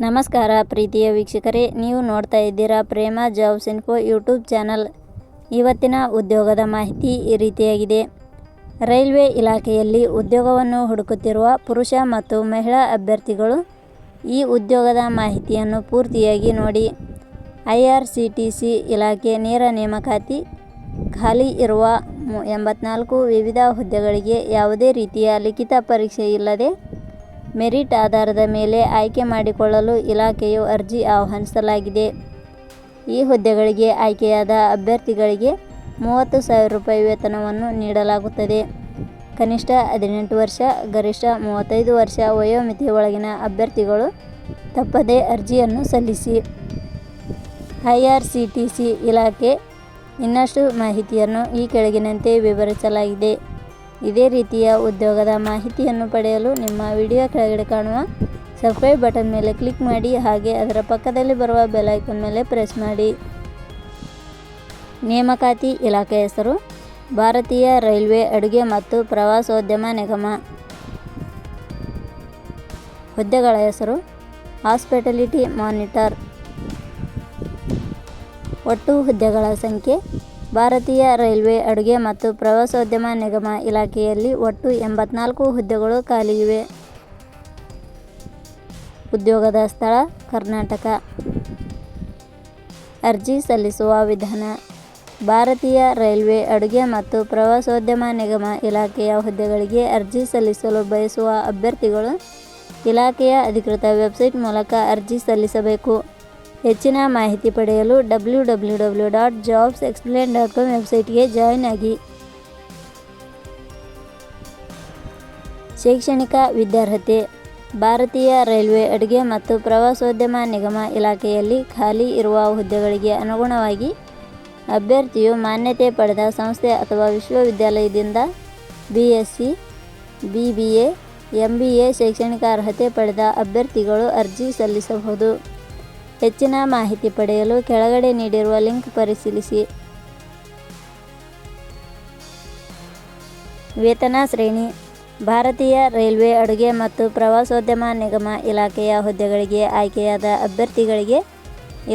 ನಮಸ್ಕಾರ ಪ್ರೀತಿಯ ವೀಕ್ಷಕರೇ, ನೀವು ನೋಡ್ತಾ ಇದ್ದೀರಾ ಪ್ರೇಮ ಜಾಬ್ಸ್ ಇನ್ಫೋ ಯೂಟ್ಯೂಬ್ ಚಾನಲ್. ಇವತ್ತಿನ ಉದ್ಯೋಗದ ಮಾಹಿತಿ ಈ ರೀತಿಯಾಗಿದೆ. ರೈಲ್ವೆ ಇಲಾಖೆಯಲ್ಲಿ ಉದ್ಯೋಗವನ್ನು ಹುಡುಕುತ್ತಿರುವ ಪುರುಷ ಮತ್ತು ಮಹಿಳಾ ಅಭ್ಯರ್ಥಿಗಳು ಈ ಉದ್ಯೋಗದ ಮಾಹಿತಿಯನ್ನು ಪೂರ್ತಿಯಾಗಿ ನೋಡಿ. IRCTC ಇಲಾಖೆ ನೇರ ನೇಮಕಾತಿ. ಖಾಲಿ ಇರುವ 84 ವಿವಿಧ ಹುದ್ದೆಗಳಿಗೆ ಯಾವುದೇ ರೀತಿಯ ಲಿಖಿತ ಪರೀಕ್ಷೆ ಇಲ್ಲದೆ ಮೆರಿಟ್ ಆಧಾರದ ಮೇಲೆ ಆಯ್ಕೆ ಮಾಡಿಕೊಳ್ಳಲು ಇಲಾಖೆಯು ಅರ್ಜಿ ಆಹ್ವಾನಿಸಲಾಗಿದೆ. ಈ ಹುದ್ದೆಗಳಿಗೆ ಆಯ್ಕೆಯಾದ ಅಭ್ಯರ್ಥಿಗಳಿಗೆ 30,000 ರೂಪಾಯಿ ವೇತನವನ್ನು ನೀಡಲಾಗುತ್ತದೆ. ಕನಿಷ್ಠ 18 ವರ್ಷ, ಗರಿಷ್ಠ 35 ವರ್ಷ ವಯೋಮಿತಿ ಒಳಗಿನ ಅಭ್ಯರ್ಥಿಗಳು ತಪ್ಪದೇ ಅರ್ಜಿಯನ್ನು ಸಲ್ಲಿಸಿ. IRCTC ಇಲಾಖೆ ಇನ್ನಷ್ಟು ಮಾಹಿತಿಯನ್ನು ಈ ಕೆಳಗಿನಂತೆ ವಿವರಿಸಲಾಗಿದೆ. ಇದೇ ರೀತಿಯ ಉದ್ಯೋಗದ ಮಾಹಿತಿಯನ್ನು ಪಡೆಯಲು ನಿಮ್ಮ ವಿಡಿಯೋ ಕೆಳಗಡೆ ಕಾಣುವ ಸಬ್ಸ್ಕ್ರೈಬ್ ಬಟನ್ ಮೇಲೆ ಕ್ಲಿಕ್ ಮಾಡಿ, ಹಾಗೆ ಅದರ ಪಕ್ಕದಲ್ಲಿ ಬರುವ ಬೆಲ್ ಐಕಾನ್ ಮೇಲೆ ಪ್ರೆಸ್ ಮಾಡಿ. ನೇಮಕಾತಿ ಇಲಾಖೆ ಹೆಸರು ಭಾರತೀಯ ರೈಲ್ವೆ ಅಡುಗೆ ಮತ್ತು ಪ್ರವಾಸೋದ್ಯಮ ನಿಗಮ. ಹುದ್ದೆಗಳ ಹೆಸರು ಹಾಸ್ಪಿಟಾಲಿಟಿ ಮಾನಿಟರ್. ಒಟ್ಟು ಹುದ್ದೆಗಳ ಸಂಖ್ಯೆ ಭಾರತೀಯ ರೈಲ್ವೆ ಅಡುಗೆ ಮತ್ತು ಪ್ರವಾಸೋದ್ಯಮ ನಿಗಮ ಇಲಾಖೆಯಲ್ಲಿ ಒಟ್ಟು 84 ಹುದ್ದೆಗಳು ಖಾಲಿ ಇವೆ. ಉದ್ಯೋಗದ ಸ್ಥಳ ಕರ್ನಾಟಕ. ಅರ್ಜಿ ಸಲ್ಲಿಸುವ ವಿಧಾನ. ಭಾರತೀಯ ರೈಲ್ವೆ ಅಡುಗೆ ಮತ್ತು ಪ್ರವಾಸೋದ್ಯಮ ನಿಗಮ ಇಲಾಖೆಯ ಹುದ್ದೆಗಳಿಗೆ ಅರ್ಜಿ ಸಲ್ಲಿಸಲು ಬಯಸುವ ಅಭ್ಯರ್ಥಿಗಳು ಇಲಾಖೆಯ ಅಧಿಕೃತ ವೆಬ್ಸೈಟ್ ಮೂಲಕ ಅರ್ಜಿ ಸಲ್ಲಿಸಬೇಕು. ಹೆಚ್ಚಿನ ಮಾಹಿತಿ ಪಡೆಯಲು www.jobsexplain.com ವೆಬ್ಸೈಟ್ಗೆ ಜಾಯಿನ್ ಆಗಿ. ಶೈಕ್ಷಣಿಕ ವಿದ್ಯಾರ್ಹತೆ. ಭಾರತೀಯ ರೈಲ್ವೆ ಅಡುಗೆ ಮತ್ತು ಪ್ರವಾಸೋದ್ಯಮ ನಿಗಮ ಇಲಾಖೆಯಲ್ಲಿ ಖಾಲಿ ಇರುವ ಹುದ್ದೆಗಳಿಗೆ ಅನುಗುಣವಾಗಿ ಅಭ್ಯರ್ಥಿಯು ಮಾನ್ಯತೆ ಪಡೆದ ಸಂಸ್ಥೆ ಅಥವಾ ವಿಶ್ವವಿದ್ಯಾಲಯದಿಂದ BSc, BBA, MBA ಶೈಕ್ಷಣಿಕ ಅರ್ಹತೆ ಪಡೆದ ಅಭ್ಯರ್ಥಿಗಳು ಅರ್ಜಿ ಸಲ್ಲಿಸಬಹುದು. ಹೆಚ್ಚಿನ ಮಾಹಿತಿ ಪಡೆಯಲು ಕೆಳಗಡೆ ನೀಡಿರುವ ಲಿಂಕ್ ಪರಿಶೀಲಿಸಿ. ವೇತನ ಶ್ರೇಣಿ. ಭಾರತೀಯ ರೈಲ್ವೆ ಅಡುಗೆ ಮತ್ತು ಪ್ರವಾಸೋದ್ಯಮ ನಿಗಮ ಇಲಾಖೆಯ ಹುದ್ದೆಗಳಿಗೆ ಆಯ್ಕೆಯಾದ ಅಭ್ಯರ್ಥಿಗಳಿಗೆ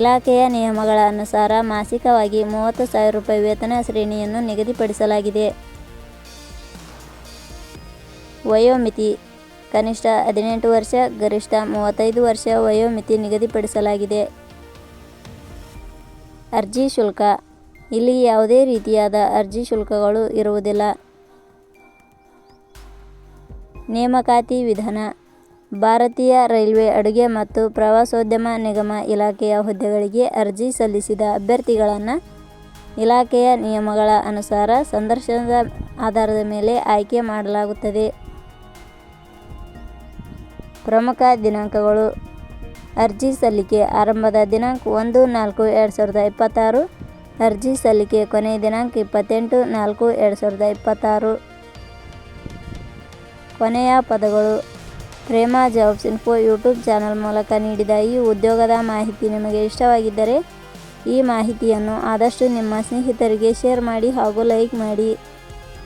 ಇಲಾಖೆಯ ನಿಯಮಗಳ ಅನುಸಾರ ಮಾಸಿಕವಾಗಿ 30,000 ರೂಪಾಯಿ ವೇತನ ಶ್ರೇಣಿಯನ್ನು ನಿಗದಿಪಡಿಸಲಾಗಿದೆ. ವಯೋಮಿತಿ. ಕನಿಷ್ಠ 18 ವರ್ಷ, ಗರಿಷ್ಠ 35 ವರ್ಷ ವಯೋಮಿತಿ ನಿಗದಿಪಡಿಸಲಾಗಿದೆ. ಅರ್ಜಿ ಶುಲ್ಕ. ಇಲ್ಲಿ ಯಾವುದೇ ರೀತಿಯಾದ ಅರ್ಜಿ ಶುಲ್ಕಗಳು ಇರುವುದಿಲ್ಲ. ನೇಮಕಾತಿ ವಿಧಾನ. ಭಾರತೀಯ ರೈಲ್ವೆ ಅಡುಗೆ ಮತ್ತು ಪ್ರವಾಸೋದ್ಯಮ ನಿಗಮ ಇಲಾಖೆಯ ಹುದ್ದೆಗಳಿಗೆ ಅರ್ಜಿ ಸಲ್ಲಿಸಿದ ಅಭ್ಯರ್ಥಿಗಳನ್ನು ಇಲಾಖೆಯ ನಿಯಮಗಳ ಅನುಸಾರ ಸಂದರ್ಶನದ ಆಧಾರದ ಮೇಲೆ ಆಯ್ಕೆ ಮಾಡಲಾಗುತ್ತದೆ. ಪ್ರಮುಖ ದಿನಾಂಕಗಳು. ಅರ್ಜಿ ಸಲ್ಲಿಕೆ ಆರಂಭದ ದಿನಾಂಕ 1/4/2026. ಅರ್ಜಿ ಸಲ್ಲಿಕೆ ಕೊನೆಯ ದಿನಾಂಕ 28/4/2026. ಕೊನೆಯ ಪದಗಳು. ಪ್ರೇಮ ಜಾಬ್ಸ್ ಇನ್ಫೋ ಯೂಟ್ಯೂಬ್ ಚಾನಲ್ ಮೂಲಕ ನೀಡಿದ ಈ ಉದ್ಯೋಗದ ಮಾಹಿತಿ ನಿಮಗೆ ಇಷ್ಟವಾಗಿದ್ದರೆ ಈ ಮಾಹಿತಿಯನ್ನು ಆದಷ್ಟು ನಿಮ್ಮ ಸ್ನೇಹಿತರಿಗೆ ಶೇರ್ ಮಾಡಿ ಹಾಗೂ ಲೈಕ್ ಮಾಡಿ.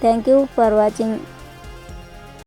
Thank you for watching.